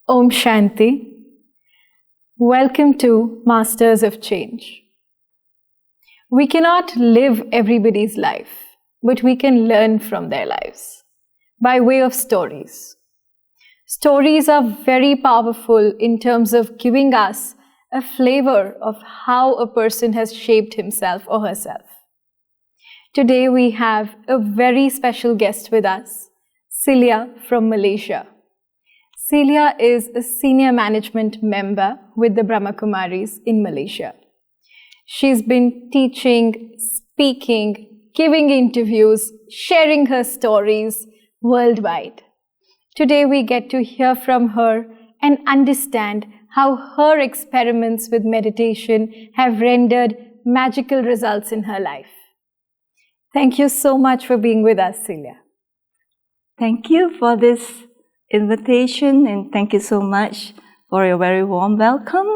Om Shanti. Welcome to Masters of Change. We cannot live everybody's life, but we can learn from their lives by way of stories. Stories are very powerful in terms of giving us a flavor of how a person has shaped himself or herself. Today we have a very special guest with us, Celia from Malaysia. Celia is a senior management member with the Brahma Kumaris in Malaysia. She's been teaching, speaking, giving interviews, sharing her stories worldwide. Today we get to hear from her and understand how her experiments with meditation have rendered magical results in her life. Thank you so much for being with us, Celia. Thank you for this invitation, and thank you so much for your very warm welcome.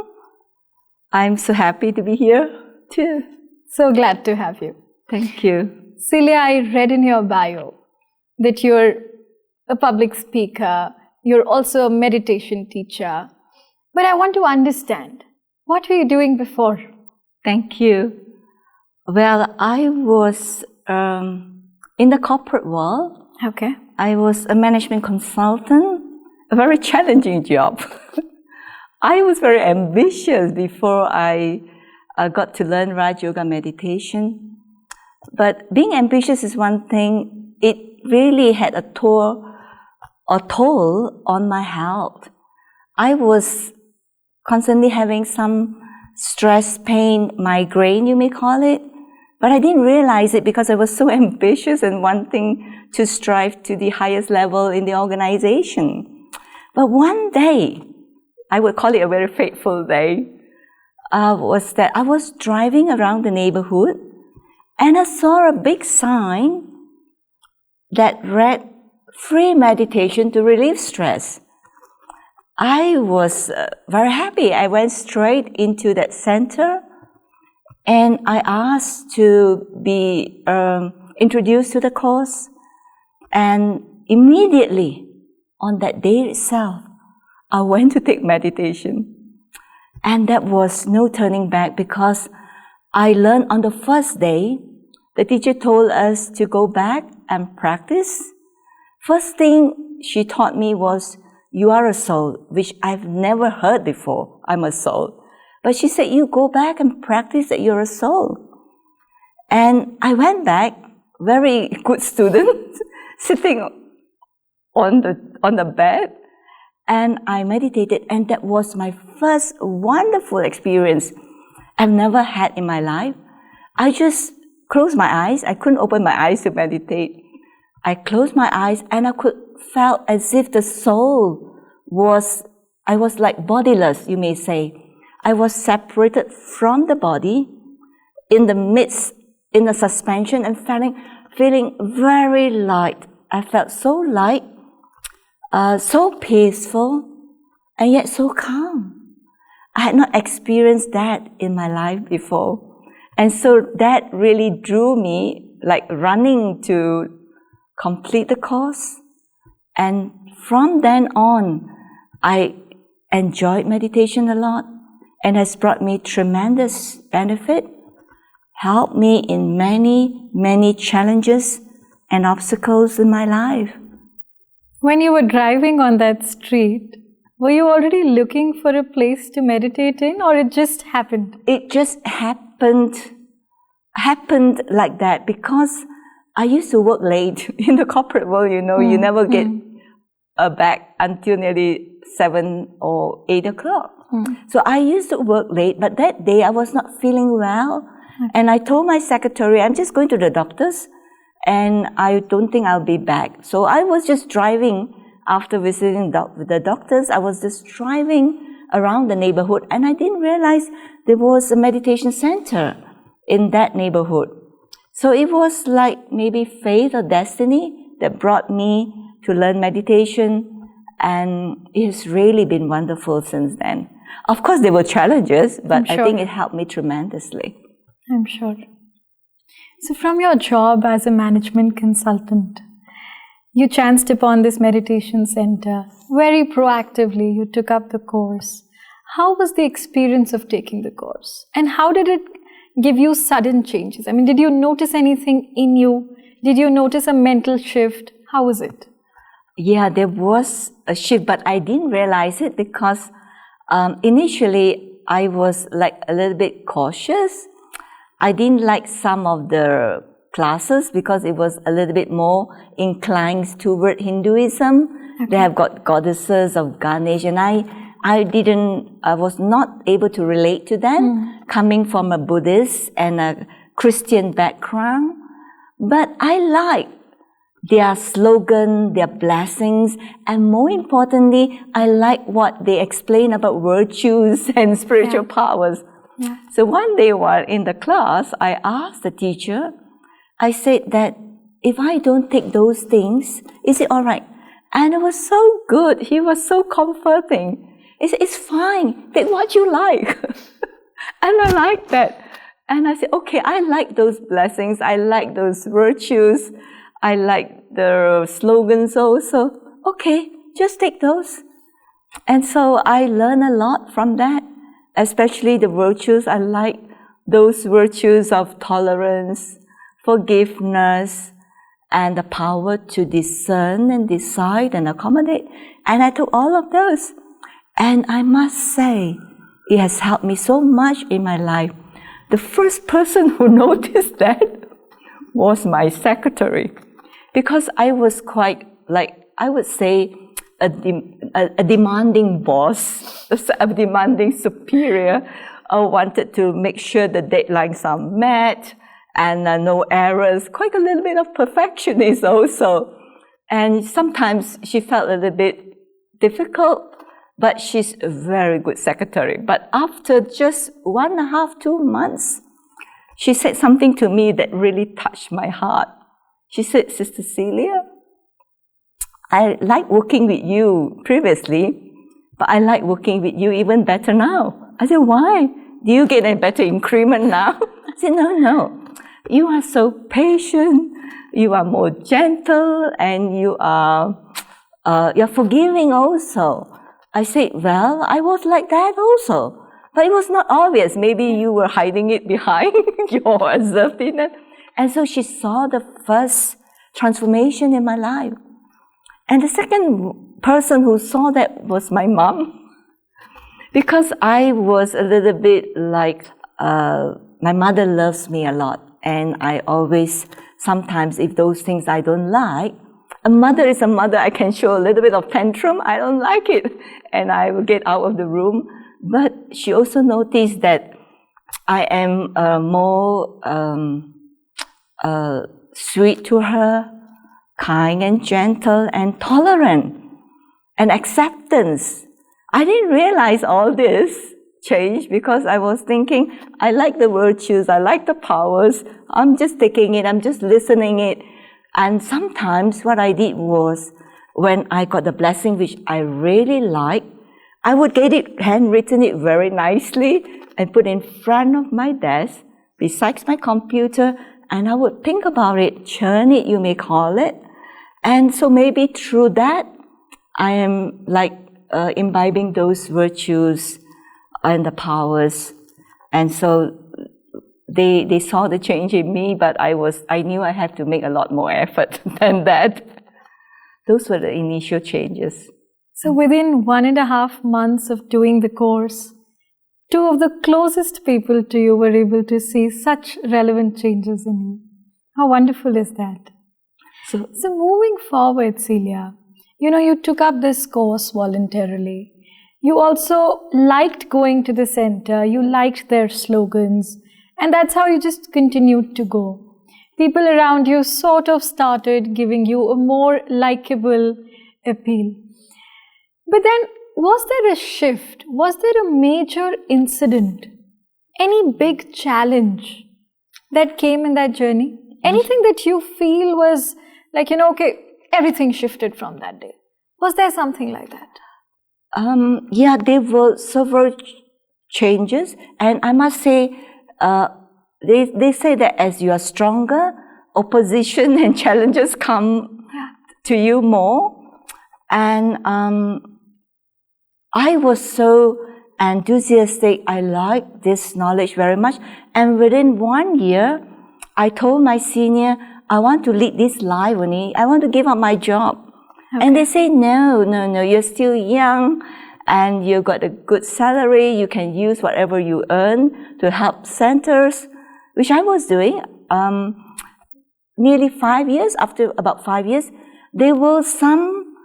I'm so happy to be here too. So glad to have you. Thank you. Celia, I read in your bio that you're a public speaker, you're also a meditation teacher, but I want to understand, what were you doing before? Thank you. Well, I was in the corporate world. Okay. I was a management consultant, a very challenging job. I was very ambitious before I got to learn Raj Yoga meditation. But being ambitious is one thing. It really had a toll on my health. I was constantly having some stress, pain, migraine, you may call it. But I didn't realize it because I was so ambitious and wanting to strive to the highest level in the organization. But one day, I would call it a very fateful day, was that I was driving around the neighborhood and I saw a big sign that read, "Free meditation to relieve stress." I was very happy. I went straight into that center and I asked to be introduced to the course. And immediately, on that day itself, I went to take meditation. And that was no turning back, because I learned on the first day, the teacher told us to go back and practice. First thing she taught me was, "You are a soul," which I've never heard before. I'm a soul. But she said, "You go back and practice that you're a soul." And I went back, very good student, sitting on the bed, and I meditated, and that was my first wonderful experience I've never had in my life. I just closed my eyes. I couldn't open my eyes to meditate. I closed my eyes and I felt as if the soul I was like bodiless, you may say. I was separated from the body in the midst, in the suspension, and feeling very light. I felt so light, so peaceful, and yet so calm. I had not experienced that in my life before. And so that really drew me, like running to complete the course. And from then on, I enjoyed meditation a lot, and has brought me tremendous benefit, helped me in many, many challenges and obstacles in my life. When you were driving on that street, were you already looking for a place to meditate in, or it just happened? It just happened like that, because I used to work late in the corporate world, you know. You never get back until nearly 7 or 8 o'clock. So I used to work late, but that day I was not feeling well. And I told my secretary, "I'm just going to the doctor's and I don't think I'll be back." So I was just driving after visiting the doctors. I was just driving around the neighborhood, and I didn't realize there was a meditation center in that neighborhood. So it was like maybe fate or destiny that brought me to learn meditation, and it has really been wonderful since then. Of course, there were challenges, but I think it helped me tremendously. I'm sure. So from your job as a management consultant, You chanced upon this meditation center. Very proactively, you took up the course. How was the experience of taking the course? And how did it give you sudden changes? I mean, did you notice anything in you? Did you notice a mental shift? How was it? Yeah, there was a shift, but I didn't realize it because initially I was like a little bit cautious. I didn't like some of the classes because it was a little bit more inclined toward Hinduism. Okay. They have got goddesses of Ganesh, and I was not able to relate to them, coming from a Buddhist and a Christian background. But I like their slogan, their blessings, and more importantly, I like what they explain about virtues and spiritual powers. Yeah. So one day while in the class, I asked the teacher, I said that if I don't take those things, is it all right? And it was so good. He was so comforting. He said, it's fine. Take what you like. And I like that. And I said, okay, I like those blessings. I like those virtues. I like the slogans also. Okay, just take those. And so I learned a lot from that, especially the virtues. I like those virtues of tolerance, forgiveness, and the power to discern and decide and accommodate. And I took all of those. And I must say, it has helped me so much in my life. The first person who noticed that was my secretary. Because I was quite, like, I would say, a demanding boss, a demanding superior. I wanted to make sure the deadlines are met and no errors, quite a little bit of perfectionist also. And sometimes she felt a little bit difficult, but she's a very good secretary. But after just 1.5, 2 months, she said something to me that really touched my heart. She said, Sister Celia, I like working with you previously, but I like working with you even better now. I said, why? Do you get a better increment now? I said, no. You are so patient, you are more gentle, and you're forgiving also. I said, well, I was like that also. But it was not obvious. Maybe you were hiding it behind your assertiveness. And so she saw the first transformation in my life. And the second person who saw that was my mom. Because I was a little bit like, my mother loves me a lot. And I always, sometimes if those things I don't like, a mother is a mother, I can show a little bit of tantrum, I don't like it. And I will get out of the room. But she also noticed that I am more sweet to her, kind and gentle and tolerant and acceptance. I didn't realize all this change because I was thinking, I like the virtues, I like the powers, I'm just taking it, I'm just listening it. And sometimes what I did was, when I got the blessing which I really liked, I would get it handwritten it very nicely and put in front of my desk, besides my computer, and I would think about it, churn it, you may call it. And so maybe through that, I am like imbibing those virtues and the powers. And so they saw the change in me, but I knew I had to make a lot more effort than that. Those were the initial changes. So within 1.5 months of doing the course, 2 of the closest people to you were able to see such relevant changes in you. How wonderful is that? So moving forward, Celia, you took up this course voluntarily. You also liked going to the center. You liked their slogans. And that's how you just continued to go. People around you sort of started giving you a more likable appeal. But then, was there a shift? Was there a major incident? Any big challenge that came in that journey? Anything that you feel was like, okay, everything shifted from that day? Was there something like that? Yeah, there were several changes. And I must say, they say that as you are stronger, opposition and challenges come to you more. And I was so enthusiastic. I liked this knowledge very much. And within 1 year, I told my senior, I want to lead this life, I want to give up my job. Okay. And they say, no, you're still young and you got a good salary. You can use whatever you earn to help centers, which I was doing. Nearly 5 years, after about 5 years, there were some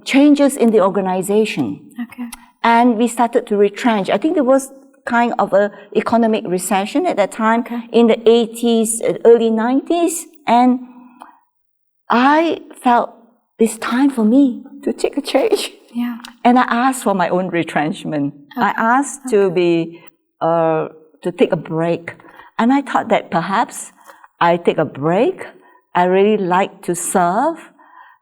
changes in the organization. Okay. And we started to retrench. I think there was kind of an economic recession at that time, in the 80s, early 90s. And I felt it's time for me to take a change. Yeah. And I asked for my own retrenchment. Okay. I asked to take a break. And I thought that perhaps I take a break. I really like to serve,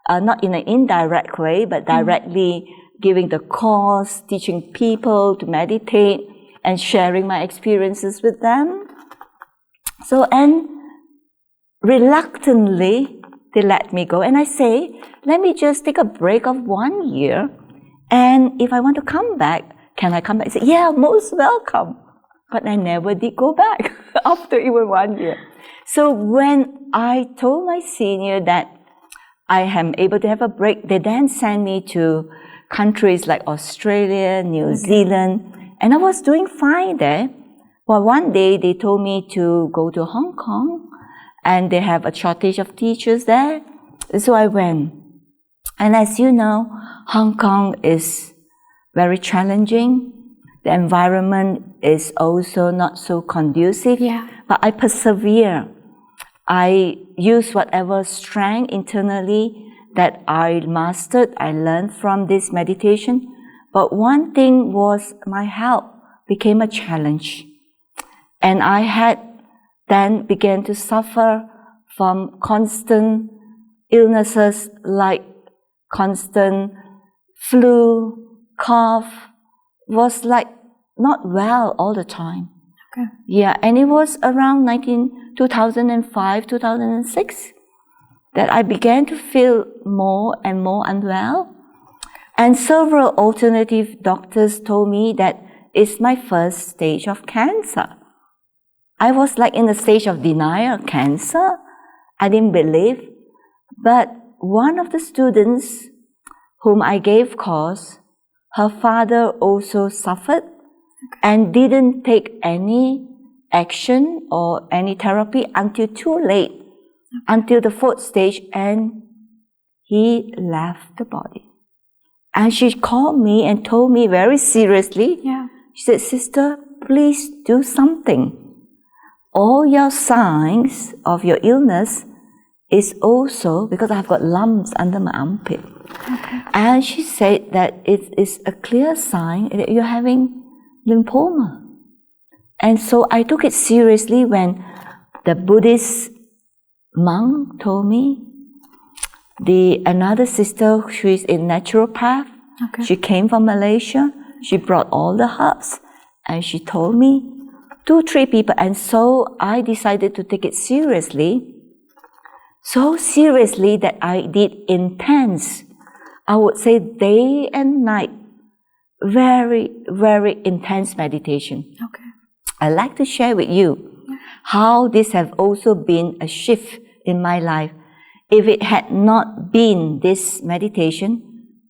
not in an indirect way, but directly giving the course, teaching people to meditate, and sharing my experiences with them. So, and reluctantly, they let me go. And I say, let me just take a break of 1 year. And if I want to come back, can I come back? I say, yeah, most welcome. But I never did go back after even 1 year. So when I told my senior that I am able to have a break, they then sent me to countries like Australia, New Zealand, and I was doing fine there. Well, one day they told me to go to Hong Kong, and they have a shortage of teachers there. So I went. And as you know, Hong Kong is very challenging. The environment is also not so conducive. Yeah. But I persevere. I use whatever strength internally that I mastered, I learned from this meditation. But one thing was my health became a challenge. And I had then began to suffer from constant illnesses like constant flu, cough, was like not well all the time. Okay. Yeah, and it was around 2005, 2006 that I began to feel more and more unwell. And several alternative doctors told me that it's my first stage of cancer. I was like in the stage of denial, cancer. I didn't believe. But one of the students whom I gave course, her father also suffered and didn't take any action or any therapy until too late, until the 4th stage, and he left the body. And she called me and told me very seriously, she said, sister, please do something. All your signs of your illness is also, because I've got lumps under my armpit. Okay. And she said that it is a clear sign that you're having lymphoma. And so I took it seriously when the Buddhist monk told me. Another sister, who is a naturopath, she came from Malaysia. She brought all the herbs and she told me, 2-3 people. And so I decided to take it seriously. So seriously that I did intense, I would say day and night, very, very intense meditation. Okay. I'd like to share with you how this has also been a shift in my life. If it had not been this meditation,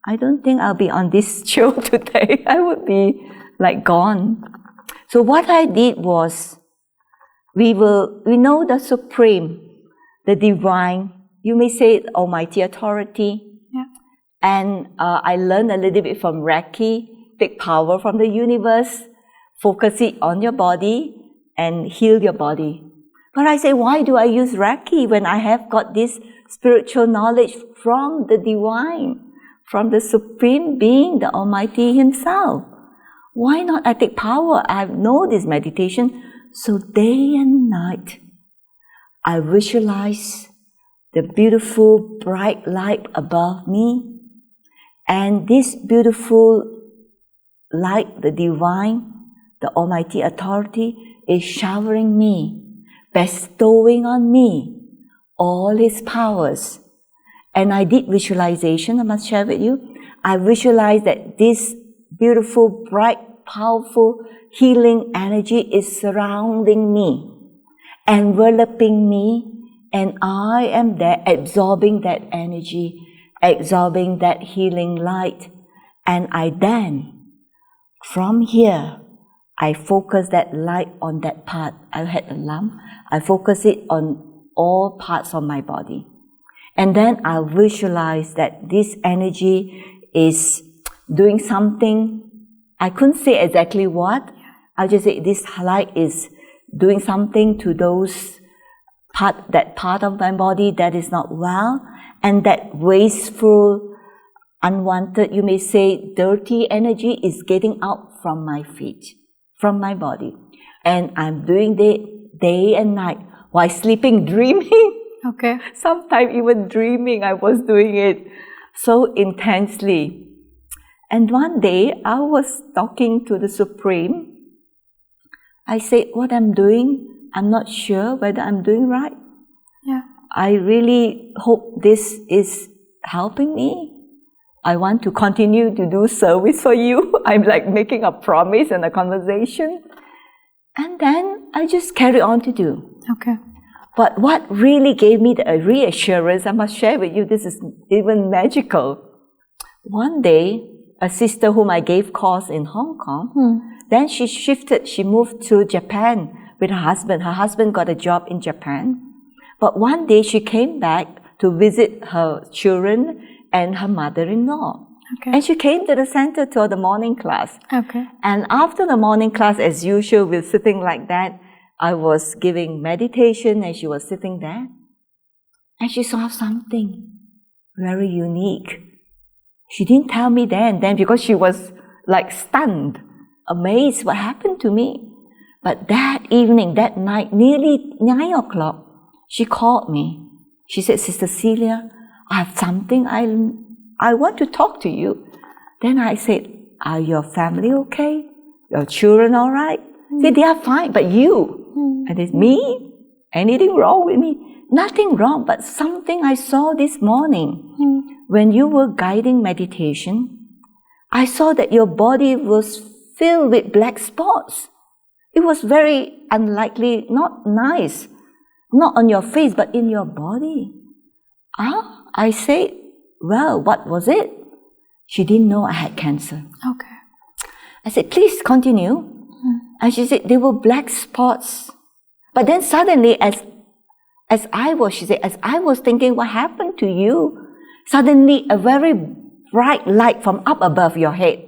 I don't think I'll be on this show today. I would be like gone. So what I did was, we know the Supreme, the Divine, you may say Almighty Authority. Yeah. And I learned a little bit from Reiki, take power from the universe, focus it on your body and heal your body. But I say, why do I use Reiki when I have got this spiritual knowledge from the Divine, from the Supreme Being, the Almighty Himself? Why not I take power? I know this meditation. So day and night, I visualize the beautiful bright light above me. And this beautiful light, the Divine, the Almighty Authority, is showering me, bestowing on me all His powers. And I did visualization, I must share with you. I visualized that this beautiful, bright, powerful, healing energy is surrounding me, enveloping me, and I am there absorbing that energy, absorbing that healing light. And I then, from here, I focus that light on that part. I had a lump. I focus it on all parts of my body. And then I visualize that this energy is doing something. I couldn't say exactly what. I just say this light is doing something to that part of my body that is not well, and that wasteful, unwanted, you may say, dirty energy is getting out from my feet, from my body. And I'm doing it day and night while sleeping, dreaming. Okay. Sometimes even dreaming, I was doing it so intensely. And one day, I was talking to the Supreme. I said, what I'm doing, I'm not sure whether I'm doing right. Yeah. I really hope this is helping me. I want to continue to do service for you. I'm like making a promise and a conversation. And then I just carry on to do. Okay. But what really gave me the reassurance, I must share with you, this is even magical. One day, a sister whom I gave course in Hong Kong, then she moved to Japan with her husband. Her husband got a job in Japan. But one day she came back to visit her children and her mother-in-law. Okay. And she came to the center to the morning class. Okay. And after the morning class, as usual, we're sitting like that. I was giving meditation and she was sitting there. And she saw something very unique. She didn't tell me then because she was like stunned, amazed what happened to me. But that evening, that night, nearly 9 o'clock, she called me. She said, Sister Celia, I have something I want to talk to you. Then I said, are your family okay? Your children all right? They said, they are fine, but you? And it's me? Anything wrong with me? Nothing wrong, but something I saw this morning. When you were guiding meditation, I saw that your body was filled with black spots. It was very unlikely, not nice. Not on your face, but in your body. I said, well, what was it? She didn't know I had cancer. Okay. I said, please continue. And she said, there were black spots. But then suddenly, as I was thinking, what happened to you? Suddenly, a very bright light from up above your head.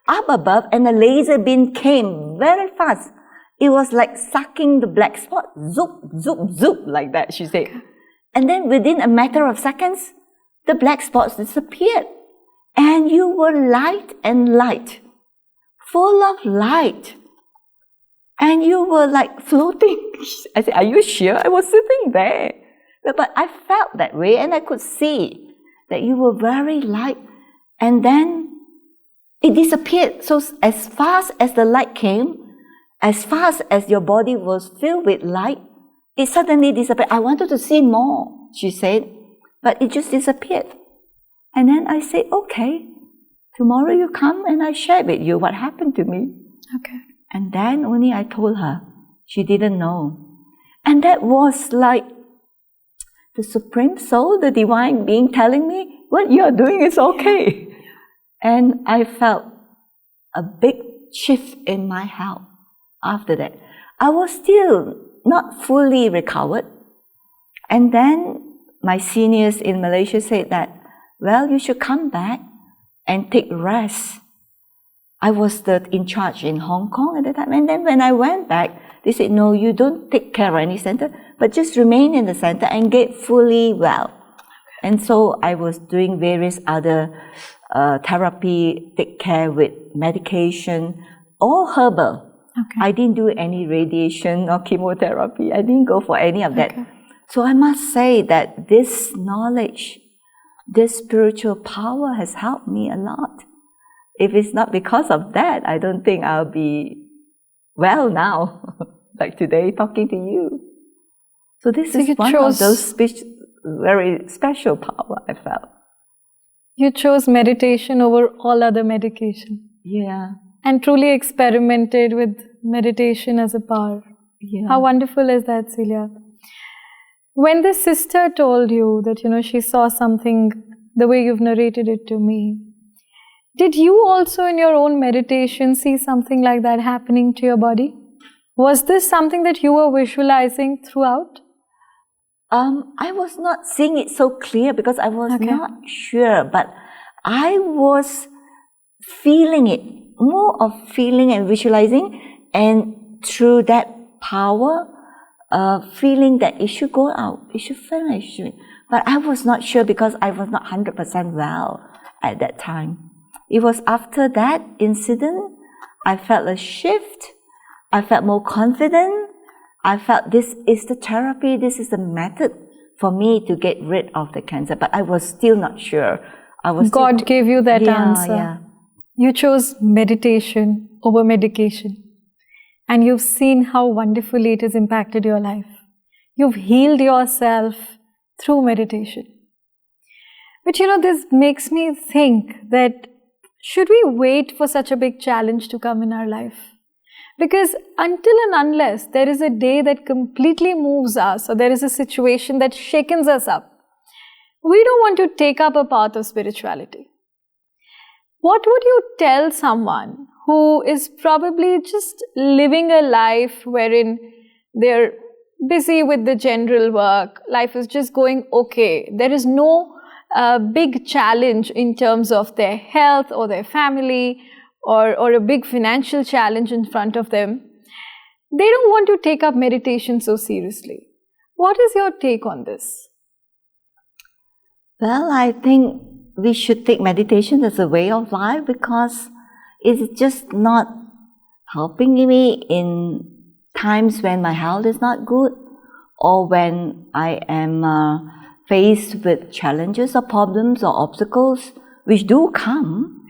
Up above, and a laser beam came very fast. It was like sucking the black spot, zoop, zoop, zoop, like that, she said. And then within a matter of seconds, the black spots disappeared. And you were light and light, full of light. And you were like floating. I said, are you sure? I was sitting there. But I felt that way and I could see that you were very light. And then it disappeared. So as fast as the light came, as fast as your body was filled with light, it suddenly disappeared. I wanted to see more, she said, but it just disappeared. And then I said, okay, tomorrow you come and I share with you what happened to me. Okay. And then only I told her. She didn't know. And that was like the Supreme Soul, the Divine Being telling me, what you are doing is okay. And I felt a big shift in my health after that. I was still not fully recovered. And then my seniors in Malaysia said that, well, you should come back and take rest. I was in charge in Hong Kong at the time. And then when I went back, they said, no, you don't take care of any center, but just remain in the center and get fully well. And so I was doing various other therapy, take care with medication, all herbal. Okay. I didn't do any radiation or chemotherapy. I didn't go for any of that. Okay. So I must say that this knowledge, this spiritual power has helped me a lot. If it's not because of that, I don't think I'll be well now, like today, talking to you. So this is one of those very special power, I felt. You chose meditation over all other medication. Yeah. And truly experimented with meditation as a power. Yeah. How wonderful is that, Celia? When this sister told you that, she saw something the way you've narrated it to me, did you also in your own meditation see something like that happening to your body? Was this something that you were visualizing throughout? I was not seeing it so clear because I was not sure, but I was feeling it, more of feeling and visualizing, and through that power, feeling that it should go out, it should finish. But I was not sure because I was not 100% well at that time. It was after that incident, I felt a shift. I felt more confident. I felt this is the therapy, this is the method for me to get rid of the cancer. But I was still not sure. God gave you that answer. Yeah. You chose meditation over medication. And you've seen how wonderfully it has impacted your life. You've healed yourself through meditation. But this makes me think that should we wait for such a big challenge to come in our life? Because until and unless there is a day that completely moves us, or there is a situation that shakens us up, we don't want to take up a path of spirituality. What would you tell someone who is probably just living a life wherein they're busy with the general work, life is just going okay, there is no big challenge in terms of their health or their family, or a big financial challenge in front of them? They don't want to take up meditation so seriously. What is your take on this? Well, I think we should take meditation as a way of life because it's just not helping me in times when my health is not good or when I am faced with challenges or problems or obstacles which do come.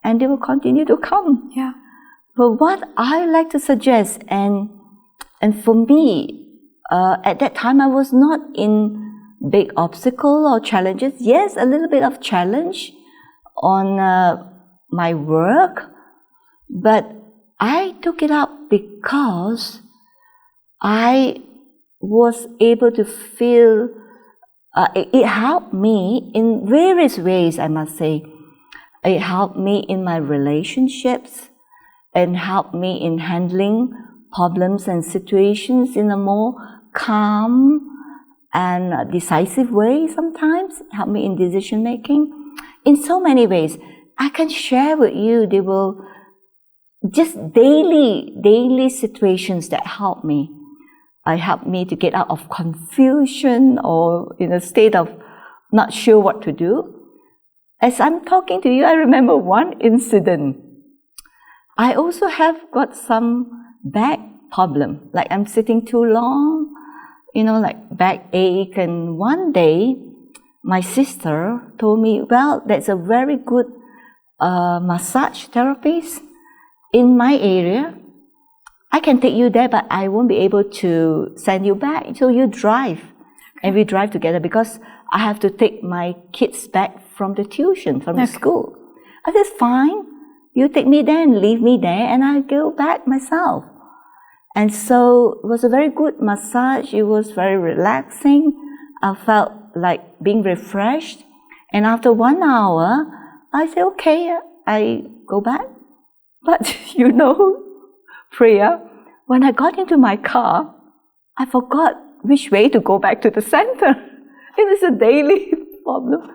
And they will continue to come. Yeah. But what I like to suggest, and for me, at that time I was not in big obstacle or challenges. Yes, a little bit of challenge on my work, but I took it up because I was able to feel, it helped me in various ways, I must say. It helped me in my relationships and helped me in handling problems and situations in a more calm and decisive way sometimes. It helped me in decision making in so many ways. I can share with you, they will just daily situations that help me. It helped me to get out of confusion or in a state of not sure what to do. As I'm talking to you, I remember one incident. I also have got some back problem, like I'm sitting too long, like backache. And one day, my sister told me, well, there's a very good massage therapist in my area. I can take you there, but I won't be able to send you back. So you drive, and we drive together because I have to take my kids back from the tuition, from the school. I said, fine, you take me there and leave me there and I go back myself. And so it was a very good massage. It was very relaxing. I felt like being refreshed. And after 1 hour, I said, okay, I go back. But Priya, when I got into my car, I forgot which way to go back to the center. It is a daily problem.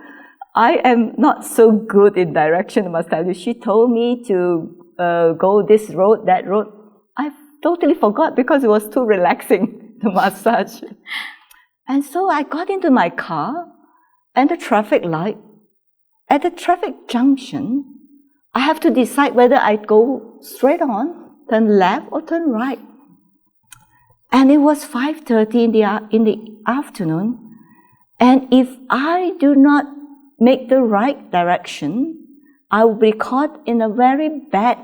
I am not so good in direction, I must tell you. She told me to go this road, that road. I totally forgot because it was too relaxing, the massage. And so I got into my car and the traffic light. At the traffic junction, I have to decide whether I go straight on, turn left or turn right. And it was 5:30 in the afternoon. And if I do not make the right direction, I will be caught in a very bad,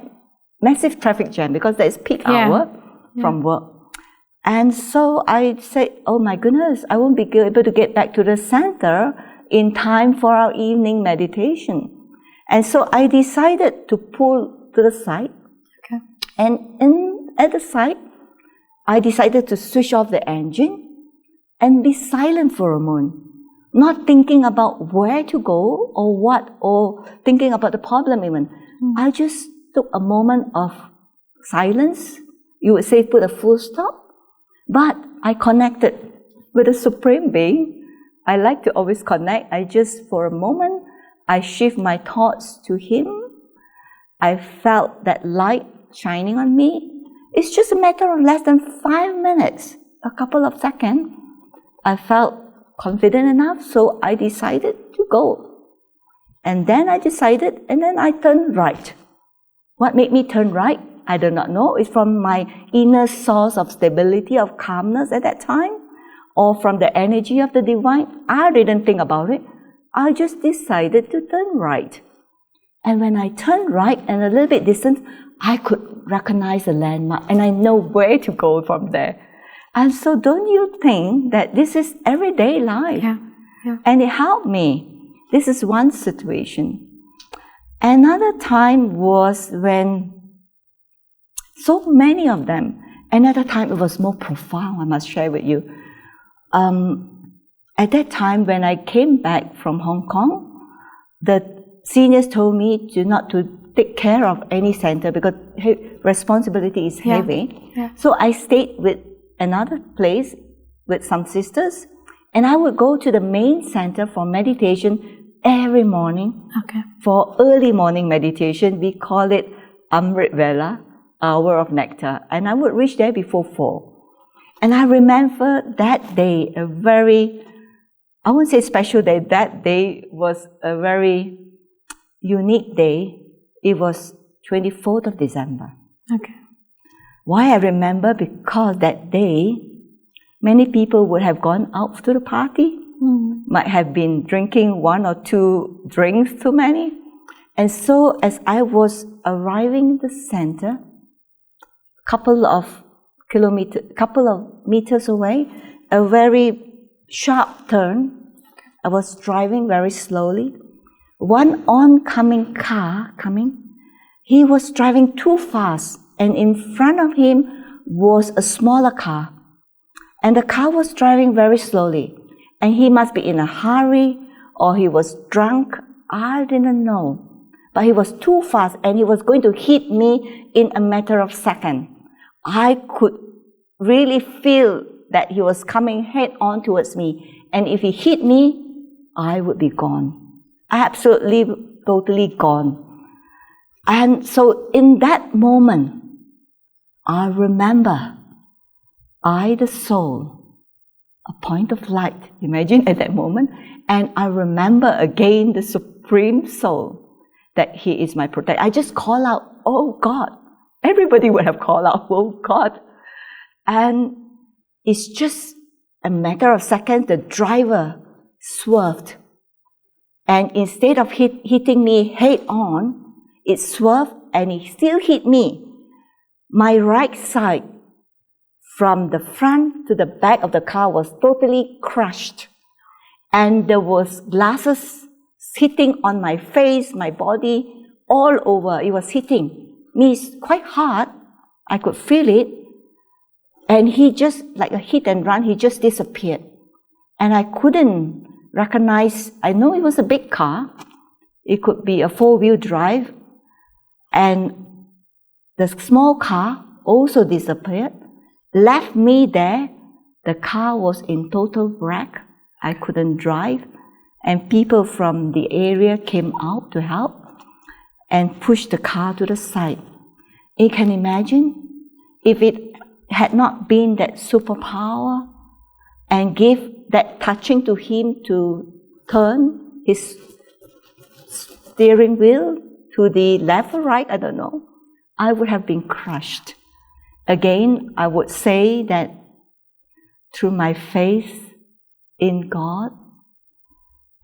massive traffic jam because there is peak hour from work. And so I said, oh my goodness, I won't be able to get back to the center in time for our evening meditation. And so I decided to pull to the side. Okay. And at the side, I decided to switch off the engine and be silent for a moment, not thinking about where to go or what, or thinking about the problem even. I just took a moment of silence. You would say put a full stop. But I connected with the Supreme Being. I like to always connect. I just, for a moment, I shift my thoughts to Him. I felt that light shining on me. It's just a matter of less than 5 minutes, a couple of seconds. I felt confident enough, so I decided to go. And then I decided, and then I turned right. What made me turn right? I do not know. It's from my inner source of stability, of calmness at that time, or from the energy of the divine. I didn't think about it. I just decided to turn right. And when I turned right and a little bit distant, I could recognize the landmark and I know where to go from there. And so don't you think that this is everyday life? Yeah. And it helped me. This is one situation. Another time was when so many of them, another time it was more profound, I must share with you. At that time when I came back from Hong Kong, the seniors told me not to take care of any center because responsibility is heavy. Yeah. So I stayed with another place with some sisters, and I would go to the main center for meditation every morning. Okay. For early morning meditation, we call it Amrit Vela, hour of nectar, and I would reach there before 4. And I remember that day, a very, I won't say special day, that day was a very unique day. It was 24th of December. Okay. Why I remember? Because that day, many people would have gone out to the party, might have been drinking 1 or 2 drinks too many. And so as I was arriving in the center, couple of meters away, a very sharp turn. I was driving very slowly. One oncoming car coming, he was driving too fast, and in front of him was a smaller car. And the car was driving very slowly, and he must be in a hurry or he was drunk. I didn't know. But he was too fast and he was going to hit me in a matter of seconds. I could really feel that he was coming head on towards me. And if he hit me, I would be gone. Absolutely, totally gone. And so in that moment, I remember, I, the soul, a point of light, imagine at that moment, and I remember again the Supreme Soul, that He is my protector. I just call out, oh God. Everybody would have called out, oh God. And it's just a matter of seconds, the driver swerved. And instead of hitting me head on, it swerved and it still hit me. My right side, from the front to the back of the car, was totally crushed. And there was glasses hitting on my face, my body, all over. It was hitting me quite hard. I could feel it. And he just, like a hit and run, he just disappeared. And I couldn't recognize, I know it was a big car. It could be a 4-wheel drive. And the small car also disappeared, left me there. The car was in total wreck. I couldn't drive. And people from the area came out to help and pushed the car to the side. You can imagine if it had not been that superpower and gave that touching to him to turn his steering wheel to the left or right, I don't know, I would have been crushed. Again, I would say that through my faith in God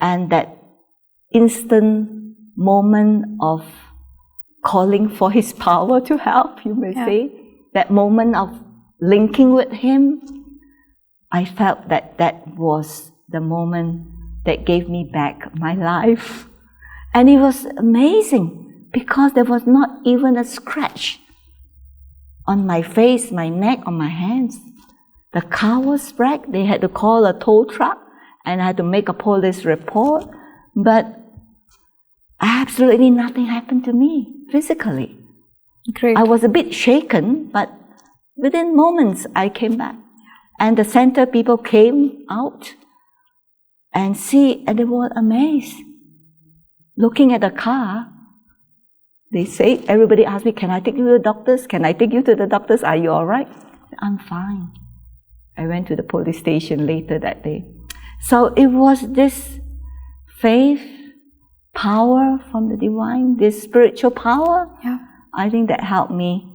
and that instant moment of calling for His power to help, you may say, that moment of linking with him, I felt that that was the moment that gave me back my life. And it was amazing because there was not even a scratch on my face, my neck, on my hands. The car was wrecked. They had to call a tow truck and I had to make a police report. But absolutely nothing happened to me physically. Great. I was a bit shaken, but within moments I came back. And the center people came out and they were amazed. Looking at the car, they say, everybody asked me, can I take you to the doctors? Can I take you to the doctors? Are you all right? I'm fine. I went to the police station later that day. So it was this faith, power from the divine, this spiritual power. Yeah. I think that helped me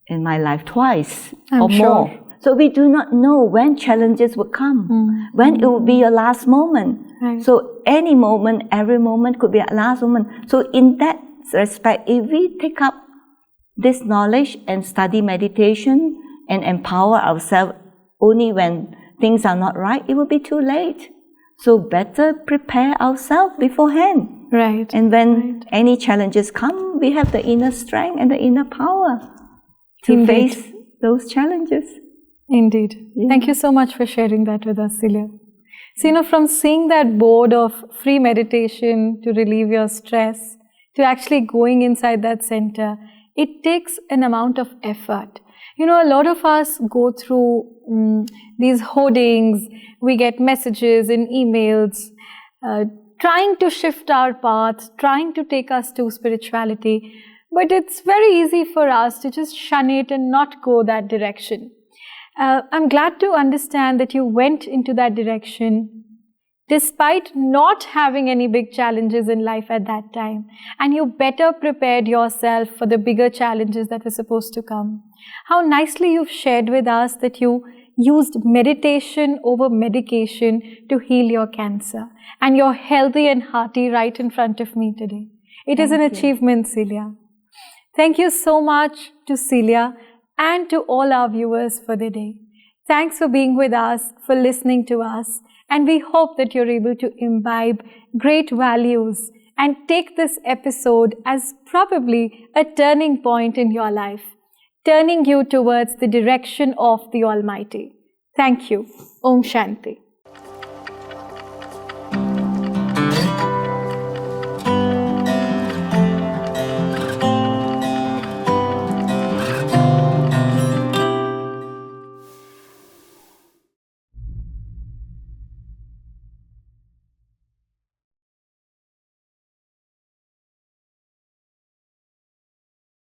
in my life twice I'm or sure. more. So we do not know when challenges will come, when it will be your last moment. Right. So any moment, every moment could be a last moment. So in that respect, if we take up this knowledge and study meditation and empower ourselves only when things are not right, it will be too late. So better prepare ourselves beforehand. Right. And when any challenges come, we have the inner strength and the inner power to face those challenges. Indeed. Yeah. Thank you so much for sharing that with us, Celia. So, from seeing that board of free meditation to relieve your stress, to actually going inside that center, it takes an amount of effort. A lot of us go through these hoardings, we get messages and emails, trying to shift our path, trying to take us to spirituality. But it's very easy for us to just shun it and not go that direction. I'm glad to understand that you went into that direction despite not having any big challenges in life at that time. And you better prepared yourself for the bigger challenges that were supposed to come. How nicely you've shared with us that you used meditation over medication to heal your cancer. And you're healthy and hearty right in front of me today. It is an achievement, Celia. Thank you so much to Celia and to all our viewers for the day. Thanks for being with us, for listening to us, and we hope that you're able to imbibe great values and take this episode as probably a turning point in your life, turning you towards the direction of the Almighty. Thank you. Om Shanti.